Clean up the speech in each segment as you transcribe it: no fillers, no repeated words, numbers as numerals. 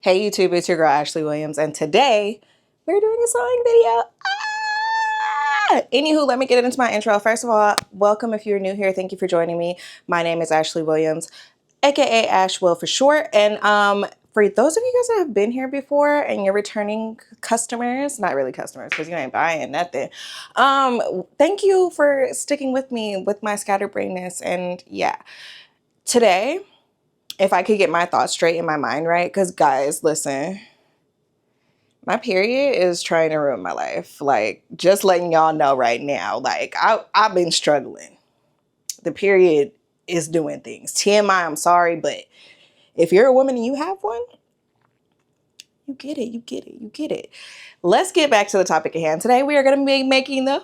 Hey YouTube, it's your girl Ashley Williams, and today we're doing a sewing video. Anywho, let me get into my intro. First of all, welcome if you're new here. Thank you for joining me. My name is Ashley Williams, aka Ash Will for short. And for those of you guys that have been here before and you're returning customers, not really customers because you ain't buying nothing. Thank you for sticking with me with my scatterbrainness. And yeah, today, if I could get my thoughts straight in my mind, right? Because guys, listen, my period is trying to ruin my life. Like, just letting y'all know right now, like, I've been struggling. The period is doing things. TMI, I'm sorry, but if you're a woman and you have one, you get it, you get it, you get it. Let's get back to the topic at hand. Today we are going to be making the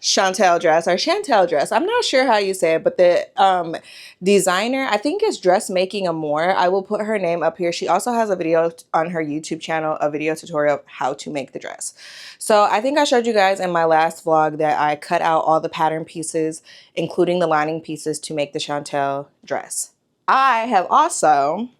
Chantelle dress or Chantelle dress. I'm not sure how you say it, but the designer, I think is Dressmaking Amore. I will put her name up here. She also has a video on her YouTube channel, a video tutorial of how to make the dress. So I think I showed you guys in my last vlog that I cut out all the pattern pieces, including the lining pieces, to make the Chantelle dress. I have also,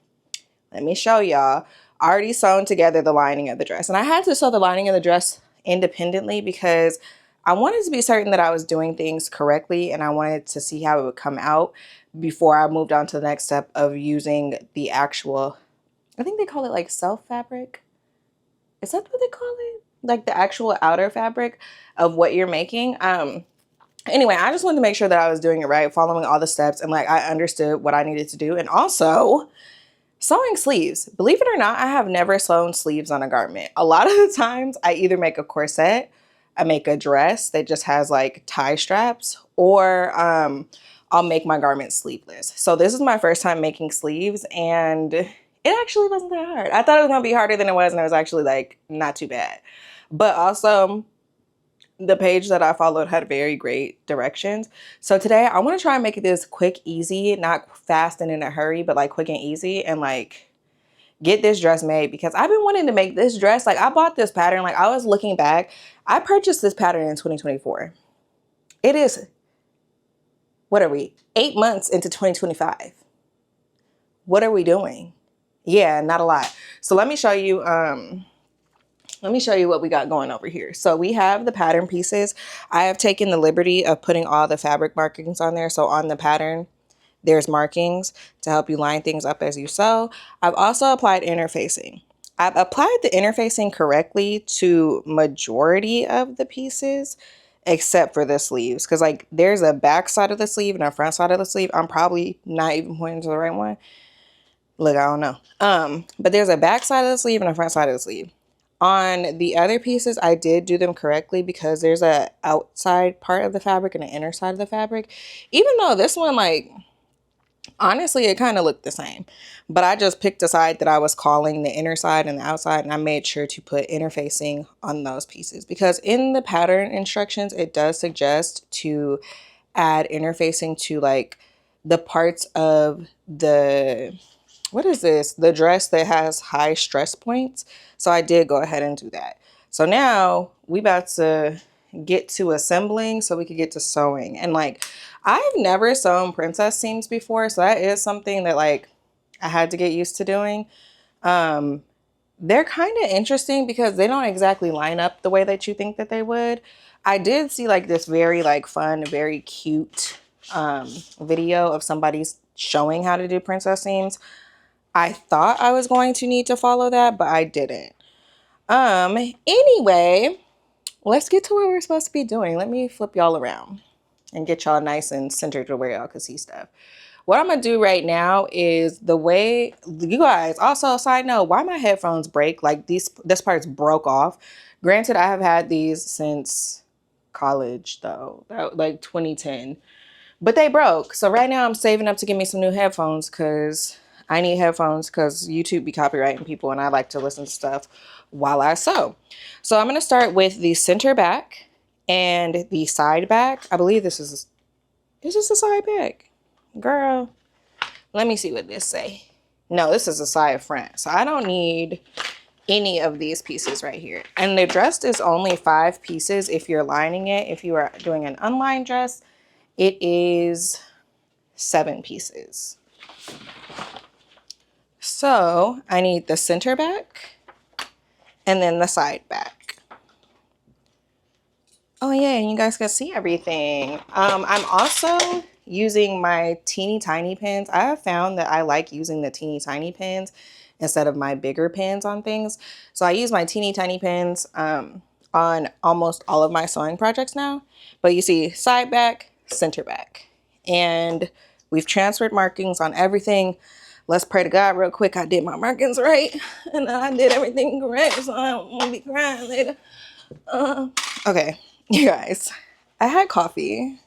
let me show y'all, already sewn together the lining of the dress. And I had to sew the lining of the dress independently because I wanted to be certain that I was doing things correctly, and I wanted to see how it would come out before I moved on to the next step of using the actual, I think they call it like self fabric. Is that what they call it? Like the actual outer fabric of what you're making. Anyway, I just wanted to make sure that I was doing it right, following all the steps, and like I understood what I needed to do. And also sewing sleeves. Believe it or not, I have never sewn sleeves on a garment. A lot of the times I either make a corset, I make a dress that just has like tie straps, or I'll make my garment sleeveless. So this is my first time making sleeves, and it actually wasn't that hard. I thought it was gonna be harder than it was, and it was actually like not too bad. But also, the page that I followed had very great directions. So today I want to try and make this quick, easy, not fast and in a hurry, but like quick and easy, and like get this dress made because I've been wanting to make this dress. Like, I bought this pattern. Like, I was looking back. I purchased this pattern in 2024. It is, what are we? 8 months into 2025. What are we doing? Yeah, not a lot. So let me show you what we got going over here. So we have the pattern pieces. I have taken the liberty of putting all the fabric markings on there. So on the pattern, there's markings to help you line things up as you sew. I've also applied interfacing. I've applied the interfacing correctly to majority of the pieces, except for the sleeves. Because like there's a back side of the sleeve and a front side of the sleeve. I'm probably not even pointing to the right one. Look, I don't know. But there's a back side of the sleeve and a front side of the sleeve. On the other pieces, I did do them correctly because there's a outside part of the fabric and an inner side of the fabric. Even though this one, like, honestly, it kind of looked the same, but I just picked a side that I was calling the inner side and the outside, and I made sure to put interfacing on those pieces because in the pattern instructions, it does suggest to add interfacing to like the parts of the, what is this? The dress that has high stress points. So I did go ahead and do that. So now we about to get to assembling so we could get to sewing. And like, I've never sewn princess seams before. So that is something that like I had to get used to doing. They're kind of interesting because they don't exactly line up the way that you think that they would. I did see like this very like fun, very cute video of somebody's showing how to do princess seams. I thought I was going to need to follow that, but I didn't. Anyway, let's get to what we're supposed to be doing. Let me flip y'all around and get y'all nice and centered to where y'all can see stuff. What I'm gonna do right now is the way, you guys, also side note, why my headphones break, like this part's broke off. Granted, I have had these since college though, like 2010, but they broke. So right now I'm saving up to get me some new headphones because I need headphones because YouTube be copywriting people and I like to listen to stuff while I sew. So I'm going to start with the center back and the side back. I believe this is the side back. Girl, let me see what this say. No, this is the side front. So I don't need any of these pieces right here. And the dress is only 5 pieces if you're lining it. If you are doing an unlined dress, it is 7 pieces. So I need the center back and then the side back. Oh yeah, and you guys can see everything. I'm also using my teeny tiny pins. I have found that I like using the teeny tiny pins instead of my bigger pins on things. So I use my teeny tiny pins on almost all of my sewing projects now. But you see side back, center back. And we've transferred markings on everything. Let's pray to God real quick. I did my markings right and I did everything correct, so I don't want to be crying later. Okay, you guys, I had coffee.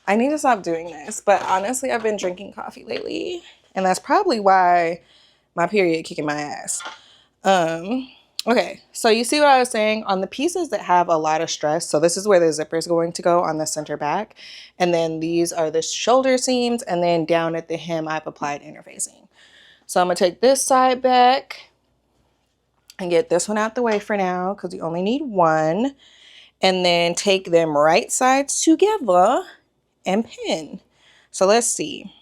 I need to stop doing this, but honestly, I've been drinking coffee lately, and that's probably why my period kicking my ass. Okay, so you see what I was saying on the pieces that have a lot of stress. So this is where the zipper is going to go on the center back, and then these are the shoulder seams, and then down at the hem, I've applied interfacing. So I'm gonna take this side back and get this one out the way for now because you only need one. And then take them right sides together and pin. So let's see.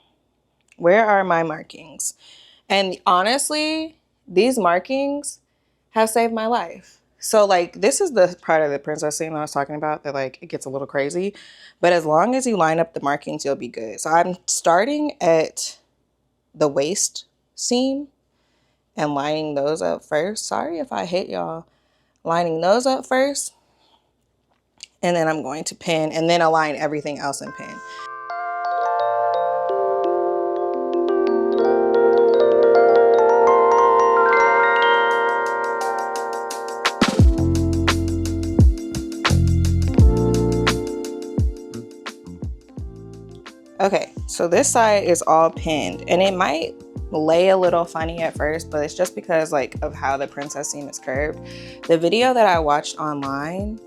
Where are my markings? And honestly, these markings have saved my life. So like this is the part of the princess seam I was talking about that like it gets a little crazy. But as long as you line up the markings, you'll be good. So I'm starting at the waist seam and lining those up first. Sorry if I hit y'all. Lining those up first. And then I'm going to pin and then align everything else and pin. Okay, so this side is all pinned and it might lay a little funny at first, but it's just because like of how the princess seam is curved. The video that I watched online,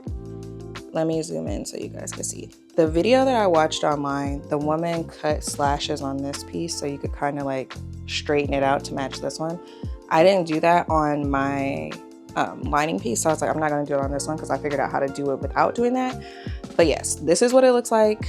let me zoom in so you guys can see. The video that I watched online, the woman cut slashes on this piece so you could kind of like straighten it out to match this one. I didn't do that on my lining piece, so I was like, I'm not gonna do it on this one because I figured out how to do it without doing that. But yes, this is what it looks like.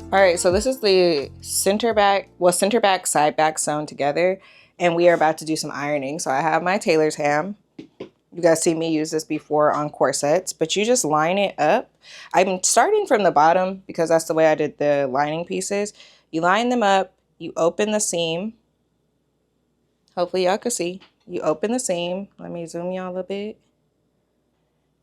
All right, so this is the center back, side back sewn together, and we are about to do some ironing. So I have my tailor's ham. You guys see me use this before on corsets, but you just line it up. I'm starting from the bottom because that's the way I did the lining pieces. You line them up, you open the seam. Hopefully y'all can see. You open the seam. Let me zoom y'all a bit.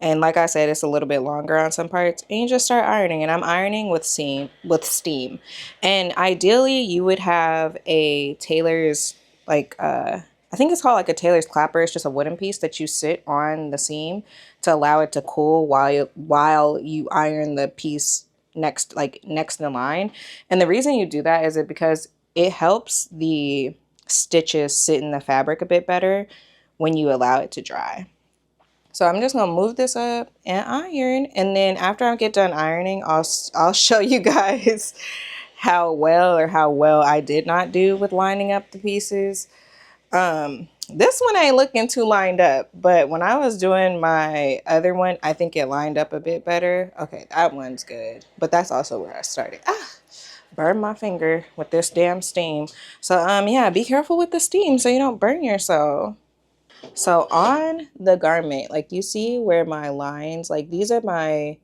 And like I said, it's a little bit longer on some parts. And you just start ironing. And I'm ironing with steam. And ideally, you would have a tailor's, like, I think it's called like a tailor's clapper. It's just a wooden piece that you sit on the seam to allow it to cool while you iron the piece next to the line. And the reason you do that is because it helps the stitches sit in the fabric a bit better when you allow it to dry. So I'm just gonna move this up and iron, and then after I get done ironing, I'll show you guys how well I did not do with lining up the pieces. This one ain't looking too lined up, but when I was doing my other one, I think it lined up a bit better. Okay, that one's good, but that's also where I started. Burn my finger with this damn steam. So yeah, be careful with the steam so you don't burn yourself. So on the garment, like you see where my lines, like these are my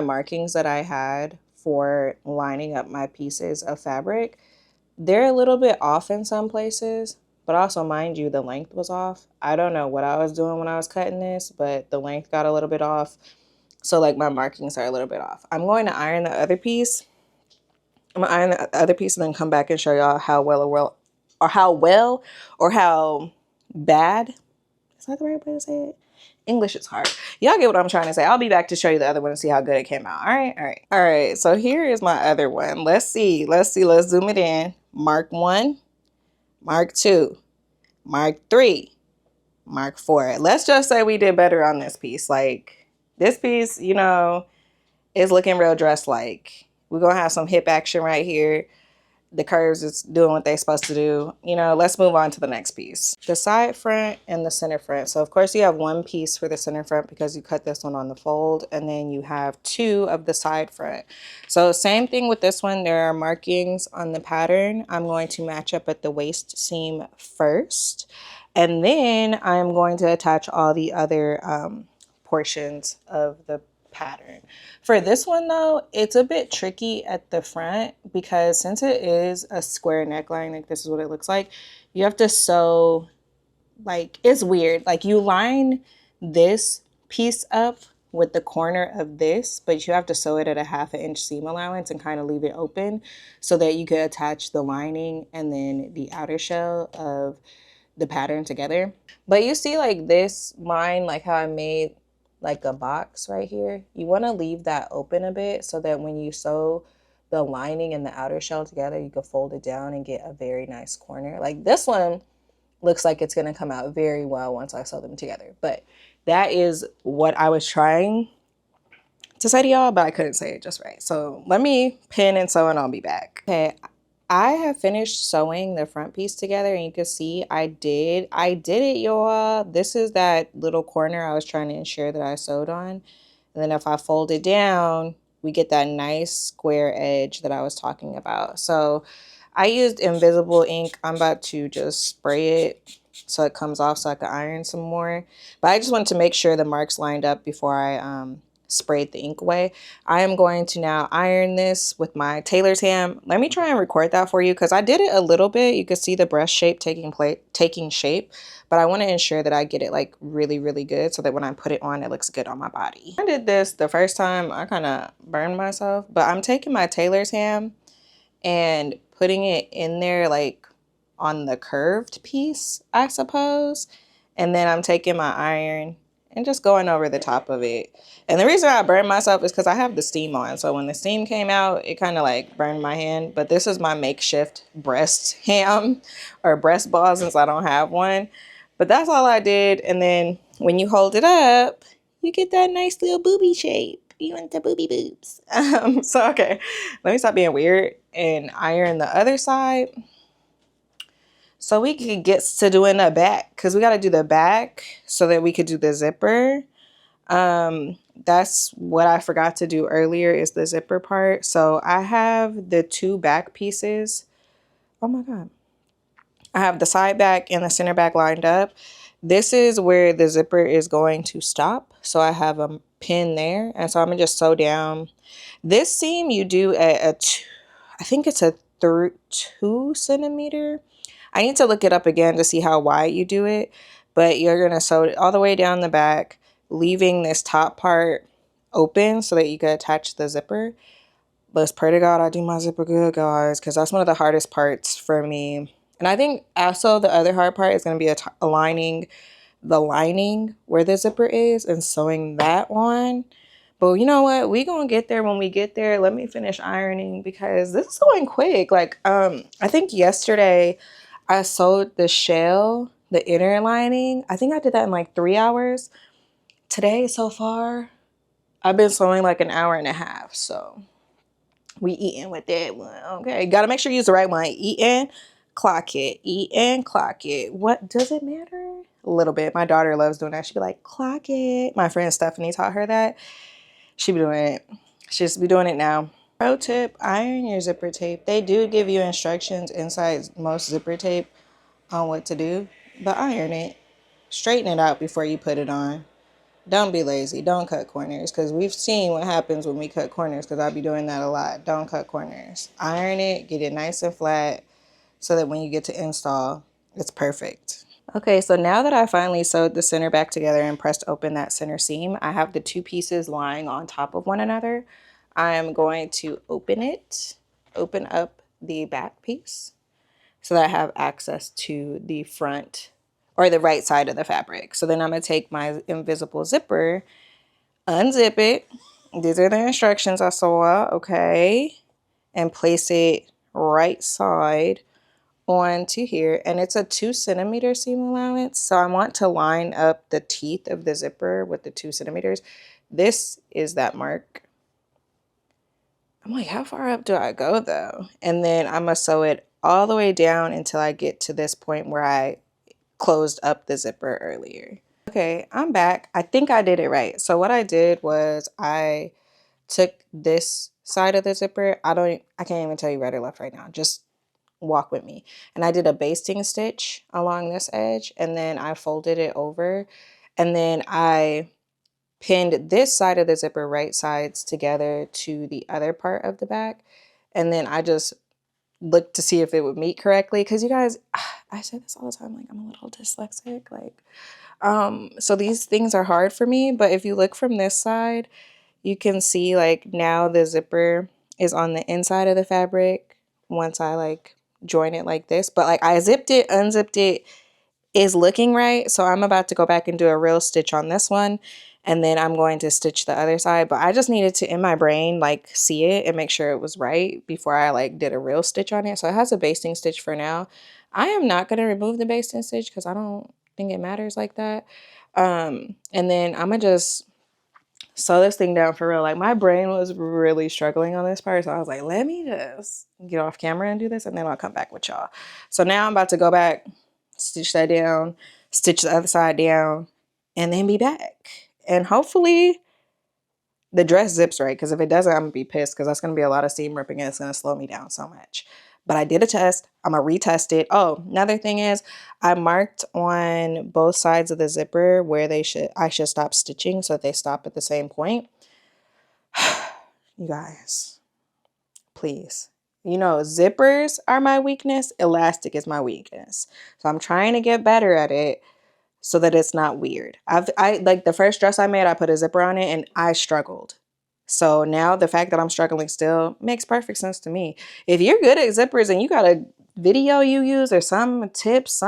markings that I had for lining up my pieces of fabric. They're a little bit off in some places, But also, mind you, the length was off. I don't know what I was doing when I was cutting this, but the length got a little bit off. So like my markings are a little bit off. I'm going to iron the other piece. I'm gonna iron the other piece and then come back and show y'all how well or how bad. Is that the right way to say it? English is hard. Y'all get what I'm trying to say. I'll be back to show you the other one and see how good it came out. All right, all right. All right, so here is my other one. Let's see. Let's zoom it in. Mark 1, Mark 2, Mark 3, Mark 4. Let's just say we did better on this piece. Like, this piece, you know, is looking real dress-like. We're going to have some hip action right here. The curves is doing what they're supposed to do. You know, let's move on to the next piece. The side front and the center front. So of course you have one piece for the center front because you cut this one on the fold, and then you have 2 of the side front. So same thing with this one. There are markings on the pattern. I'm going to match up at the waist seam first, and then I'm going to attach all the other portions of the pattern. For this one though, it's a bit tricky at the front because since it is a square neckline, like this is what it looks like, you have to sew, like, it's weird. Like, you line this piece up with the corner of this, but you have to sew it at a 1/2 inch seam allowance and kind of leave it open so that you could attach the lining and then the outer shell of the pattern together. But you see, like, this line, like how I made like a box right here, you want to leave that open a bit so that when you sew the lining and the outer shell together, you can fold it down and get a very nice corner. Like, this one looks like it's going to come out very well once I sew them together. But that is what I was trying to say to y'all, but I couldn't say it just right. So let me pin and sew and I'll be back. Okay, I have finished sewing the front piece together, and you can see I did it, y'all. This is that little corner I was trying to ensure that I sewed on. And then if I fold it down, we get that nice square edge that I was talking about. So I used invisible ink. I'm about to just spray it so it comes off so I can iron some more. But I just wanted to make sure the marks lined up before I sprayed the ink away. I am going to now iron this with my tailor's ham. Let me try and record that for you because I did it a little bit. You can see the breast shape taking shape, but I want to ensure that I get it like really, really good so that when I put it on, it looks good on my body. I did this the first time, I kind of burned myself, but I'm taking my tailor's ham and putting it in there like on the curved piece, I suppose. And then I'm taking my iron and just going over the top of it. And the reason I burned myself is because I have the steam on. So when the steam came out, it kind of like burned my hand. But this is my makeshift breast ham or breast ball since I don't have one. But that's all I did. And then when you hold it up, you get that nice little booby shape. You want the booby boobs. So, okay, let me stop being weird and iron the other side so we could get to doing the back, because we got to do the back so that we could do the zipper. That's what I forgot to do earlier, is the zipper part. So I have the 2 back pieces. Oh my God. I have the side back and the center back lined up. This is where the zipper is going to stop. So I have a pin there. And so I'm gonna just sew down. This seam you do at I think it's a 2 centimeter. I need to look it up again to see how wide you do it. But you're gonna sew it all the way down the back, leaving this top part open so that you can attach the zipper. Let's pray to God I do my zipper good, guys, because that's one of the hardest parts for me. And I think also the other hard part is going to be aligning the lining where the zipper is and sewing that on. But you know what? We're going to get there when we get there. Let me finish ironing because this is going quick. Like, I think yesterday I sewed the shell, the inner lining. I think I did that in like 3 hours. Today, so far, I've been sewing like an hour and a half. So we eating with that one. Okay, got to make sure you use the right one. Eating, clock it. Eating, clock it. What, does it matter? A little bit. My daughter loves doing that. She'd be like, clock it. My friend Stephanie taught her that. She be doing it. She just be doing it now. Pro tip, iron your zipper tape. They do give you instructions inside most zipper tape on what to do, but iron it. Straighten it out before you put it on. Don't be lazy. Don't cut corners, because we've seen what happens when we cut corners, because I'll be doing that a lot. Don't cut corners. Iron it, get it nice and flat so that when you get to install, It's perfect. Okay, so now that I finally sewed the center back together and pressed open that center seam, I have the two pieces lying on top of one another. I am going to open up the back piece so that I have access to the front or the right side of the fabric. So then I'm going to take my invisible zipper, unzip it. These are the instructions I saw, okay? And place it right side onto here, and it's a 2 centimeter seam allowance, so I want to line up the teeth of the zipper with the 2 centimeters. This is that mark. I'm like, how far up do I go though? And then I'm gonna sew it all the way down until I get to this point where I closed up the zipper earlier. Okay, I'm back. I think I did it right. So what I did was I took this side of the zipper. I can't even tell you right or left right now. Just walk with me. And I did a basting stitch along this edge, and then I folded it over, and then I pinned this side of the zipper right sides together to the other part of the back, and then I just looked to see if it would meet correctly, because you guys, I say this all the time, like I'm a little dyslexic, like so these things are hard for me. But if you look from this side, you can see like now the zipper is on the inside of the fabric once I like join it like this. But like I zipped it, unzipped it, is looking right. So I'm about to go back and do a real stitch on this one. And then I'm going to stitch the other side. But I just needed to, in my brain, like see it and make sure it was right before I like did a real stitch on it. So it has a basting stitch for now. I am not going to remove the basting stitch because I don't think it matters like that. And then I'm going to just sew this thing down for real. Like my brain was really struggling on this part. So I was like, let me just get off camera and do this, and then I'll come back with y'all. So now I'm about to go back, stitch that down, stitch the other side down, and then be back. And hopefully the dress zips right, because if it doesn't, I'm gonna be pissed, because that's gonna be a lot of seam ripping and it's gonna slow me down so much. But I did a test. I'm gonna retest it. Oh, another thing is I marked on both sides of the zipper where I should stop stitching so that they stop at the same point. You guys, please. You know, zippers are my weakness. Elastic is my weakness. So I'm trying to get better at it so that it's not weird. I like the first dress I made, I put a zipper on it and I struggled. So now the fact that I'm struggling still makes perfect sense to me. If you're good at zippers and you got a video you use or some tips,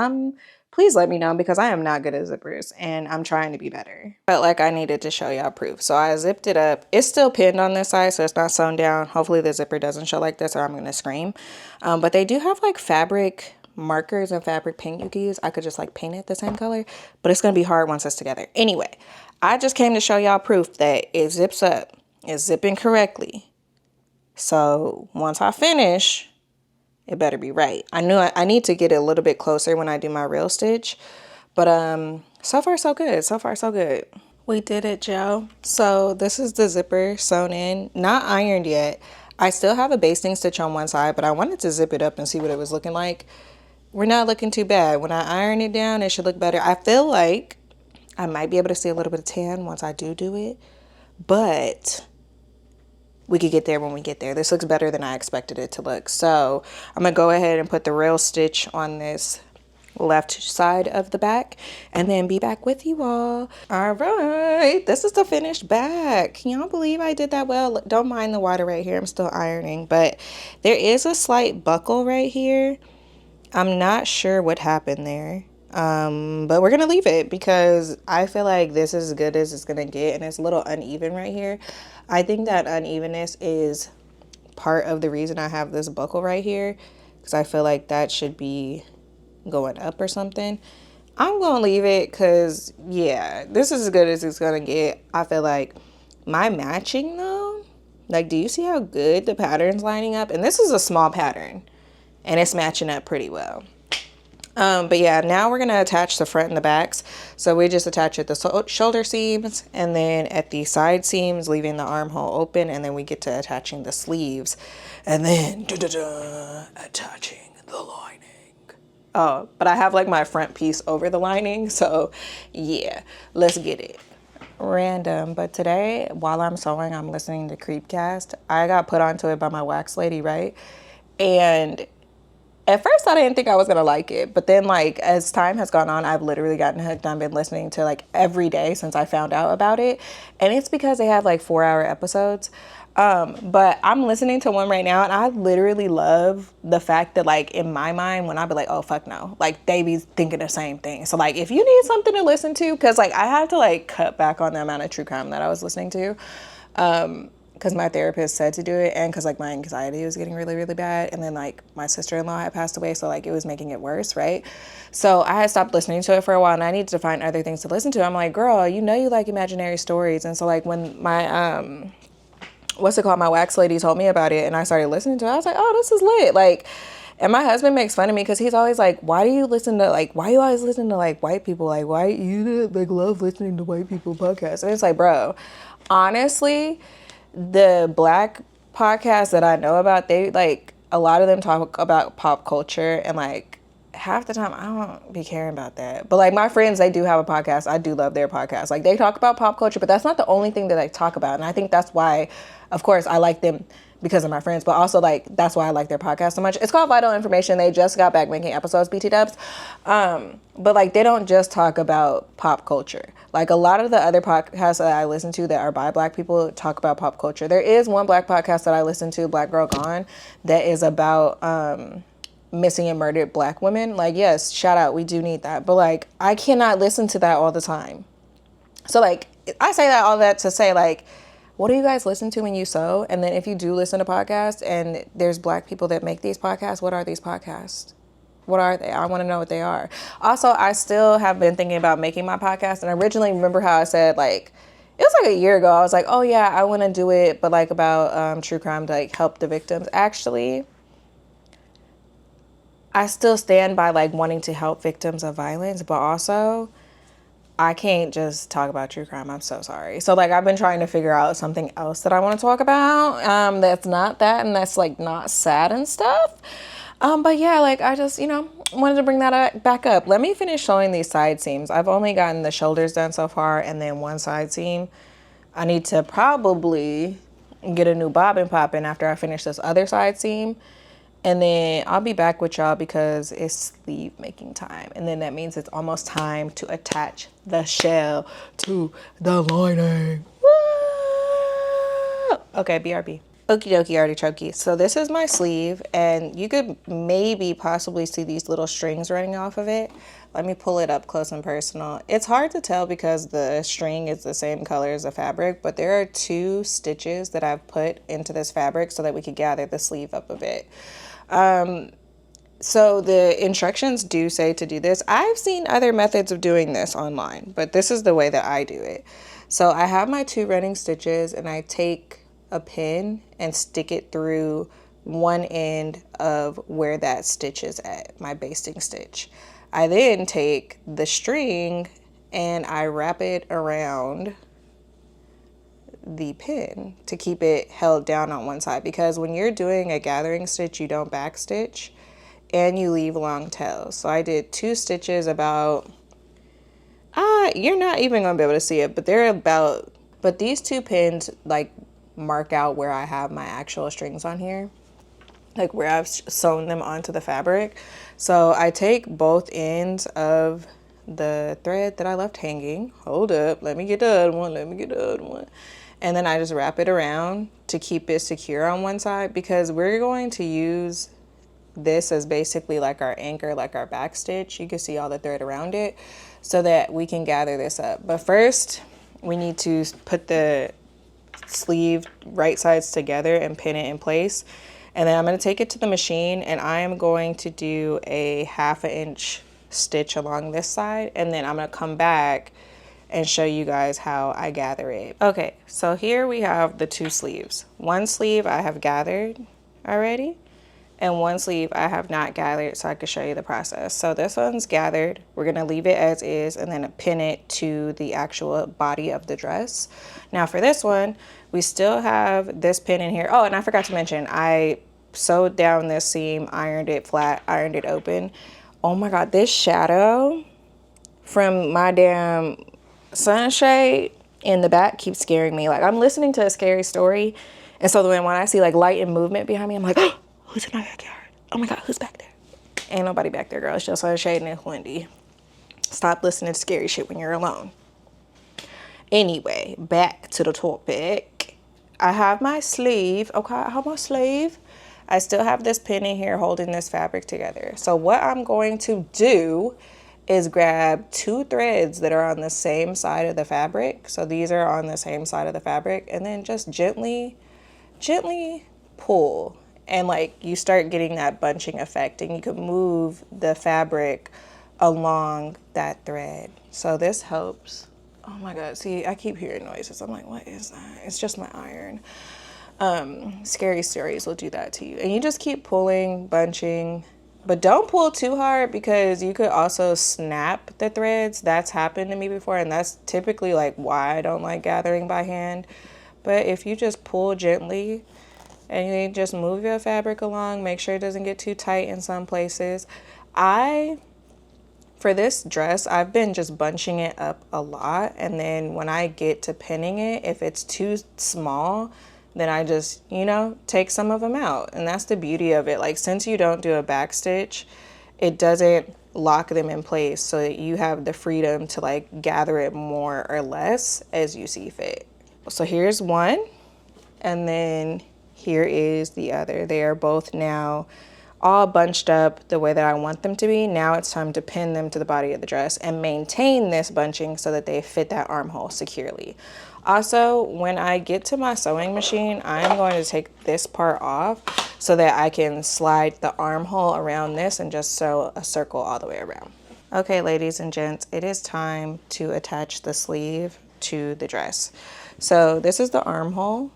please let me know, because I am not good at zippers and I'm trying to be better. Felt like I needed to show y'all proof. So I zipped it up. It's still pinned on this side, so it's not sewn down. Hopefully the zipper doesn't show like this or I'm gonna scream. But they do have like fabric markers and fabric paint you can use. I could just like paint it the same color, but it's gonna be hard once it's together. Anyway, I just came to show y'all proof that it zips up. It's zipping correctly. So once I finish, it better be right. I need to get it a little bit closer when I do my real stitch, but so far so good. So far so good. We did it, Joe. So this is the zipper sewn in, not ironed yet. I still have a basting stitch on one side, but I wanted to zip it up and see what it was looking like. We're not looking too bad. When I iron it down, it should look better. I feel like I might be able to see a little bit of tan once I do it, but we could get there when we get there. This looks better than I expected it to look. So I'm gonna go ahead and put the real stitch on this left side of the back and then be back with you all. All right, this is the finished back. Can y'all believe I did that well? Don't mind the water right here. I'm still ironing, but there is a slight buckle right here. I'm not sure what happened there. But we're gonna leave it because I feel like this is as good as it's gonna get, and it's a little uneven right here. I think that unevenness is part of the reason I have this buckle right here, because I feel like that should be going up or something. I'm gonna leave it because yeah, this is as good as it's gonna get. I feel like my matching though, like, do you see how good the pattern's lining up? And this is a small pattern and it's matching up pretty well. But yeah, now we're gonna attach the front and the backs. So we just attach at the shoulder seams and then at the side seams, leaving the armhole open, and then we get to attaching the sleeves, and then attaching the lining. Oh, but I have like my front piece over the lining, so yeah, let's get it. Random, but today while I'm sewing, I'm listening to Creepcast. I got put onto it by my wax lady, right? And At first I didn't think I was gonna like it, but then like as time has gone on, I've literally gotten hooked. I've been listening to like every day since I found out about it, and it's because they have like 4-hour episodes. But I'm listening to one right now, and I literally love the fact that like in my mind, when I be like, oh fuck no, like they be thinking the same thing. So like if you need something to listen to, because like I have to like cut back on the amount of true crime that I was listening to. Because my therapist said to do it, and because like my anxiety was getting really, really bad, and then like my sister-in-law had passed away, so like it was making it worse, right? So I had stopped listening to it for a while, and I needed to find other things to listen to. I'm like, girl, you know you like imaginary stories. And so like when my my wax lady told me about it and I started listening to it, I was like, oh, this is lit. Like, and my husband makes fun of me because he's always like, why you always listen to like white people? Like, why you like love listening to white people podcasts? And it's like, bro, honestly, the black podcasts that I know about, they like, a lot of them talk about pop culture, and like half the time I don't be caring about that. But like my friends, they do have a podcast. I do love their podcast. Like they talk about pop culture, but that's not the only thing that they talk about. And I think that's why, of course, I like them because of my friends, but also like that's why I like their podcast so much. It's called Vital Information. They just got back making episodes, BT dubs. But like they don't just talk about pop culture. Like a lot of the other podcasts that I listen to that are by black people talk about pop culture. There is one black podcast that I listen to, Black Girl Gone, that is about missing and murdered black women. Like, yes, shout out, we do need that. But like I cannot listen to that all the time. So like I say that all that to say like, what do you guys listen to when you sew? And then if you do listen to podcasts and there's black people that make these podcasts, what are these podcasts? What are they? I want to know what they are. Also, I still have been thinking about making my podcast. And I originally remember how I said like, it was like a year ago, I was like, oh yeah, I want to do it, but like about true crime to like help the victims. Actually, I still stand by like wanting to help victims of violence, but also I can't just talk about true crime. I'm so sorry. So like I've been trying to figure out something else that I want to talk about that's not that and that's like not sad and stuff. But yeah, like I just, wanted to bring that back up. Let me finish showing these side seams. I've only gotten the shoulders done so far and then one side seam. I need to probably get a new bobbin poppin after I finish this other side seam. And then I'll be back with y'all because it's sleeve making time. And then that means it's almost time to attach the shell to the lining. Woo! Okay, BRB. Okie dokie, artichoke. So this is my sleeve, and you could maybe possibly see these little strings running off of it. Let me pull it up close and personal. It's hard to tell because the string is the same color as the fabric, but there are 2 stitches that I've put into this fabric so that we could gather the sleeve up a bit. So the instructions do say to do this. I've seen other methods of doing this online, but this is the way that I do it. So I have my 2 running stitches and I take a pin and stick it through one end of where that stitch is at, my basting stitch. I then take the string and I wrap it around the pin to keep it held down on one side, because when you're doing a gathering stitch you don't back stitch and you leave long tails. So I did 2 stitches about you're not even gonna be able to see it, but these 2 pins like mark out where I have my actual strings on here, like where I've sewn them onto the fabric. So I take both ends of the thread that I left hanging. Hold up, let me get the other one. And then I just wrap it around to keep it secure on one side, because we're going to use this as basically like our anchor, like our back stitch. You can see all the thread around it so that we can gather this up. But first we need to put the sleeve right sides together and pin it in place. And then I'm going to take it to the machine and I am going to do a 1/2 inch stitch along this side. And then I'm going to come back and show you guys how I gather it. Okay, so here we have the 2 sleeves. One sleeve I have gathered already, and one sleeve I have not gathered, so I can show you the process. So this one's gathered. We're gonna leave it as is and then pin it to the actual body of the dress. Now for this one, we still have this pin in here. Oh, and I forgot to mention, I sewed down this seam, ironed it flat, ironed it open. Oh my God, this shadow from my damn sunshade in the back keeps scaring me. Like I'm listening to a scary story, and so then when I see like light and movement behind me, I'm like, oh, who's in my backyard? Oh my God, who's back there? Ain't nobody back there, girl. It's just Shade and it's windy. Stop listening to scary shit when you're alone. Anyway, back to the topic. I have my sleeve. Okay, I have my sleeve. I still have this pin in here holding this fabric together. So what I'm going to do is grab 2 threads that are on the same side of the fabric. So these are on the same side of the fabric, and then just gently pull, and like you start getting that bunching effect, and you can move the fabric along that thread. So this helps. Oh my God, see, I keep hearing noises. I'm like, what is that? It's just my iron. Scary stories will do that to you. And you just keep pulling, bunching, but don't pull too hard because you could also snap the threads. That's happened to me before, and that's typically like why I don't like gathering by hand. But if you just pull gently and you just move your fabric along, make sure it doesn't get too tight in some places. For this dress, I've been just bunching it up a lot, and then when I get to pinning it, if it's too small, then I just, take some of them out. And that's the beauty of it. Like, since you don't do a back stitch, it doesn't lock them in place, so that you have the freedom to like gather it more or less as you see fit. So here's one, and then here is the other. They are both now all bunched up the way that I want them to be. Now it's time to pin them to the body of the dress and maintain this bunching so that they fit that armhole securely. Also, when I get to my sewing machine, I'm going to take this part off so that I can slide the armhole around this and just sew a circle all the way around. Okay, ladies and gents, it is time to attach the sleeve to the dress. So this is the armhole.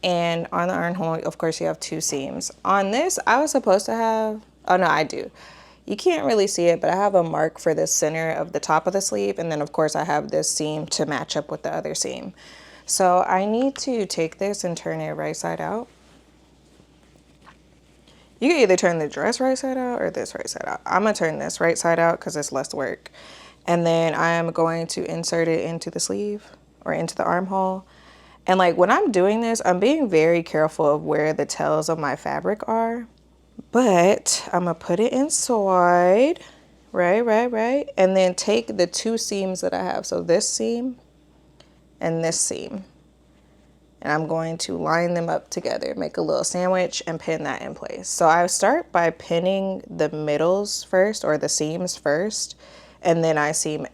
And on the armhole, of course, you have 2 seams. On this, I was supposed to have, oh no, I do. You can't really see it, but I have a mark for the center of the top of the sleeve. And then of course I have this seam to match up with the other seam. So I need to take this and turn it right side out. You can either turn the dress right side out or this right side out. I'm gonna turn this right side out because it's less work. And then I am going to insert it into the sleeve or into the armhole. And like when I'm doing this, I'm being very careful of where the tails of my fabric are. But I'm gonna put it inside, right. And then take the 2 seams that I have. So this seam and this seam. And I'm going to line them up together, make a little sandwich and pin that in place. So I start by pinning the middles first, or the seams first, and then I seam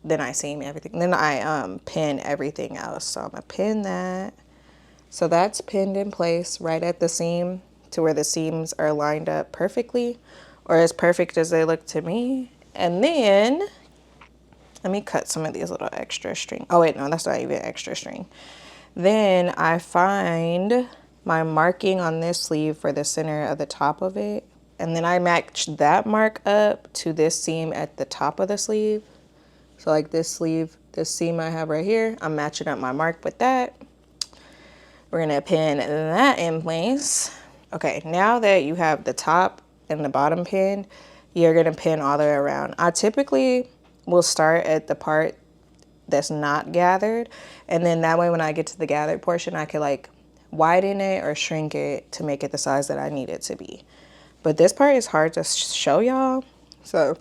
everything. Then I pin everything else. So I'm gonna pin that. So that's pinned in place right at the seam to where the seams are lined up perfectly, or as perfect as they look to me. And then let me cut some of these little extra string. Oh wait, no, that's not even extra string. Then I find my marking on this sleeve for the center of the top of it. And then I match that mark up to this seam at the top of the sleeve. So like this sleeve, this seam I have right here, I'm matching up my mark with that. We're gonna pin that in place. Okay, now that you have the top and the bottom pinned, you're gonna pin all the way around. I typically will start at the part that's not gathered, and then that way when I get to the gathered portion, I could like widen it or shrink it to make it the size that I need it to be. But this part is hard to show y'all, so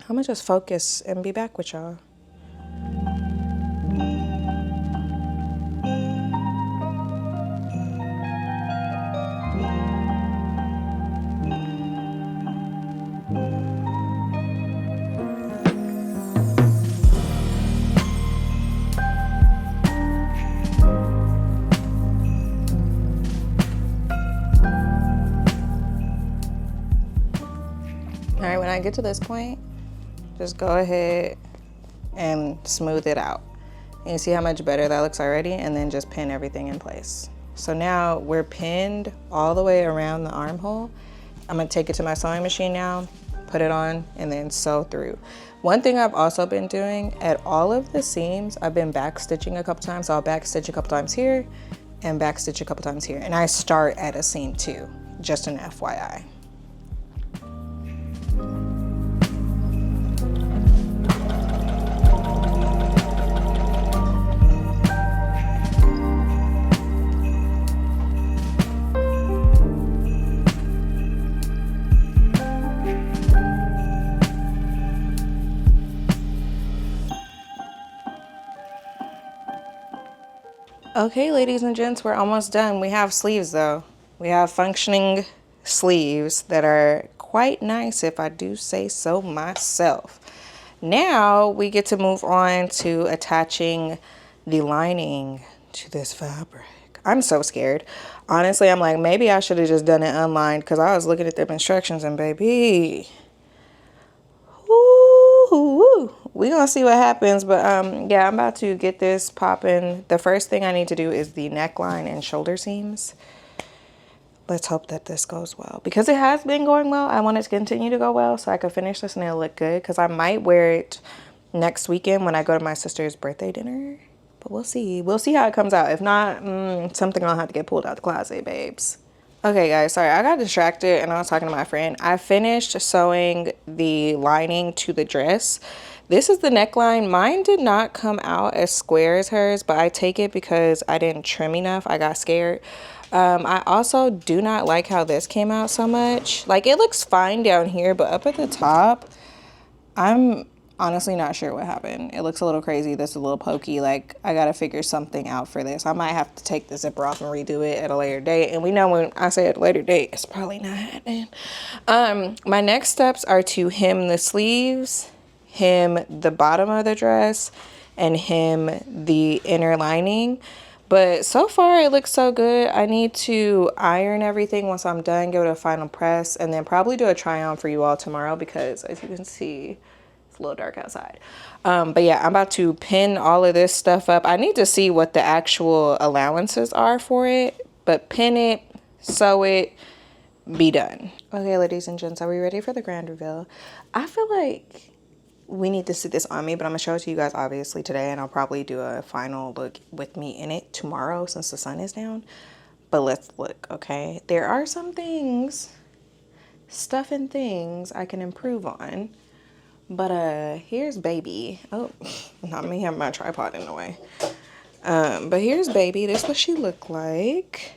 I'm gonna just focus and be back with y'all. All right, when I get to this point, just go ahead and smooth it out. And you see how much better that looks already, and then just pin everything in place. So now we're pinned all the way around the armhole. I'm gonna take it to my sewing machine now, put it on, and then sew through. One thing I've also been doing at all of the seams, I've been back stitching a couple times. So I'll back stitch a couple times here and back stitch a couple times here. And I start at a seam too, just an FYI. Okay, ladies and gents, we're almost done. We have sleeves though. We have functioning sleeves that are quite nice, if I do say so myself. Now we get to move on to attaching the lining to this fabric. I'm so scared. Honestly, I'm like, maybe I should have just done it unlined, because I was looking at the instructions and baby, woo, we gonna see what happens. But yeah, I'm about to get this popping. The first thing I need to do is the neckline and shoulder seams. Let's hope that this goes well, because it has been going well. I want it to continue to go well so I can finish this and it'll look good, because I might wear it next weekend when I go to my sister's birthday dinner. But we'll see. We'll see how it comes out. If not, something I'll have to get pulled out the closet, babes. Okay, guys, sorry, I got distracted and I was talking to my friend. I finished sewing the lining to the dress. This is the neckline. Mine did not come out as square as hers, but I take it because I didn't trim enough. I got scared. I also do not like how this came out so much. Like, it looks fine down here, but up at the top, I'm honestly not sure what happened. It looks a little crazy. This is a little pokey. Like, I gotta figure something out for this. I might have to take the zipper off and redo it at a later date. And we know when I say at a later date, it's probably not happening. My next steps are to hem the sleeves, hem the bottom of the dress, and hem the inner lining. But so far it looks so good. I need to iron everything once I'm done, give it a final press, and then probably do a try on for you all tomorrow, because as you can see, it's a little dark outside. But yeah, I'm about to pin all of this stuff up. I need to see what the actual allowances are for it, but pin it, sew it, be done. Okay, ladies and gents, are we ready for the grand reveal? I feel like we need to sit this on me, but I'm gonna show it to you guys obviously today, and I'll probably do a final look with me in it tomorrow since the sun is down. But let's look, okay? There are some things, stuff and things I can improve on. But here's baby. Oh, not me having my tripod in the way. But here's baby. This is what she looked like.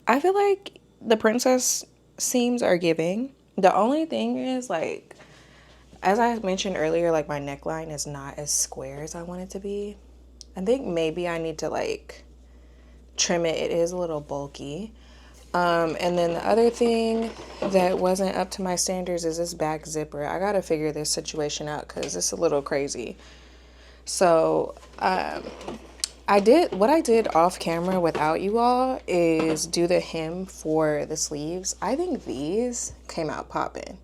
I feel like the princess seams are giving. The only thing is, like, as I mentioned earlier, like, my neckline is not as square as I want it to be. I think maybe I need to, like, trim it. It is a little bulky. And then the other thing that wasn't up to my standards is this back zipper. I gotta figure this situation out because it's a little crazy. So, what I did off camera without you all is do the hem for the sleeves. I think these came out popping.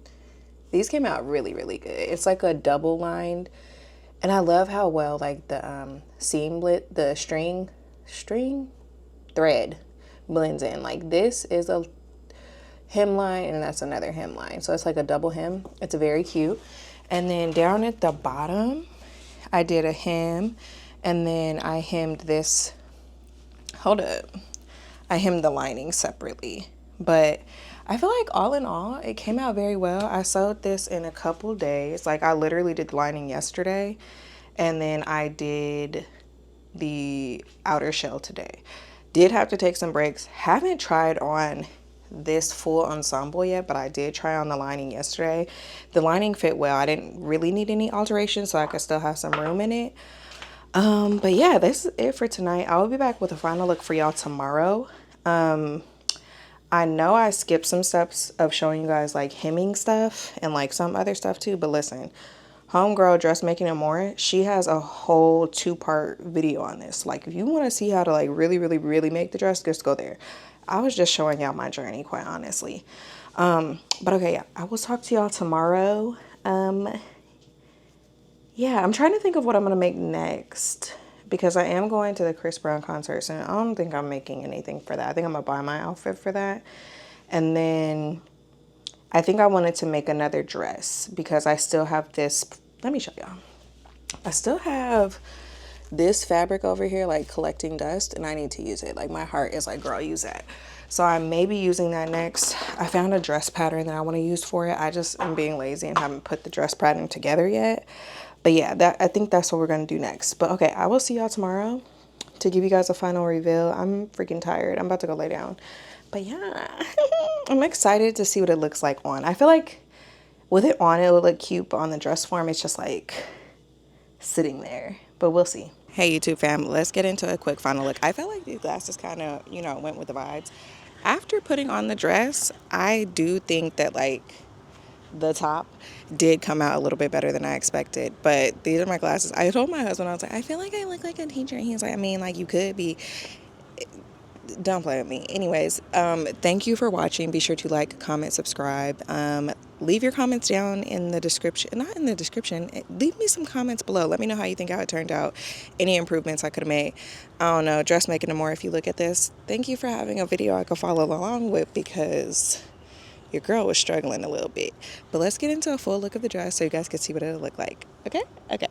These came out really, really good. It's like a double lined, and I love how well, like, the the string thread blends in. Like, this is a hemline and that's another hemline, so it's like a double hem. It's very cute. And then down at the bottom I did a hem, and then I hemmed this. Hold up, I hemmed the lining separately. But I feel like all in all it came out very well. I sewed this in a couple days. Like, I literally did the lining yesterday, and then I did the outer shell today. Did have to take some breaks. Haven't tried on this full ensemble yet, but I did try on the lining yesterday. The lining fit well. I didn't really need any alterations, so I could still have some room in it. But yeah, this is it for tonight. I will be back with a final look for y'all tomorrow. I know I skipped some steps of showing you guys, like, hemming stuff and, like, some other stuff too, but listen, homegirl Dressmaking Amore, she has a whole 2-part video on this. Like, if you want to see how to, like, really, really, really make the dress, just go there. I was just showing y'all my journey, quite honestly. But okay, yeah, I will talk to y'all tomorrow. Yeah, I'm trying to think of what I'm gonna make next, because I am going to the Chris Brown concert, and I don't think I'm making anything for that. I think I'm gonna buy my outfit for that. And then I think I wanted to make another dress, because I still have this. Let me show y'all. I still have this fabric over here, like, collecting dust, and I need to use it. Like, my heart is like, girl, use that. So I may be using that next. I found a dress pattern that I want to use for it. I just am being lazy and haven't put the dress pattern together yet. But yeah, I think that's what we're going to do next. But okay, I will see y'all tomorrow to give you guys a final reveal. I'm freaking tired. I'm about to go lay down. But yeah, I'm excited to see what it looks like on. I feel like with it on, it will look cute, but on the dress form, it's just like sitting there. But we'll see. Hey YouTube fam, let's get into a quick final look. I felt like these glasses kind of, went with the vibes. After putting on the dress, I do think that like the top did come out a little bit better than I expected. But these are my glasses. I told my husband, I was like, I feel like I look like a teacher. And he was like, I mean, like you could be. Don't play with me. Anyways, thank you for watching. Be sure to like, comment, subscribe. Leave your comments down in the description. Not in the description. Leave me some comments below. Let me know how you think how it turned out. Any improvements I could have made. I don't know. Dressmaking Amore, if you look at this. Thank you for having a video I could follow along with because your girl was struggling a little bit. But let's get into a full look of the dress so you guys can see what it'll look like. Okay? Okay.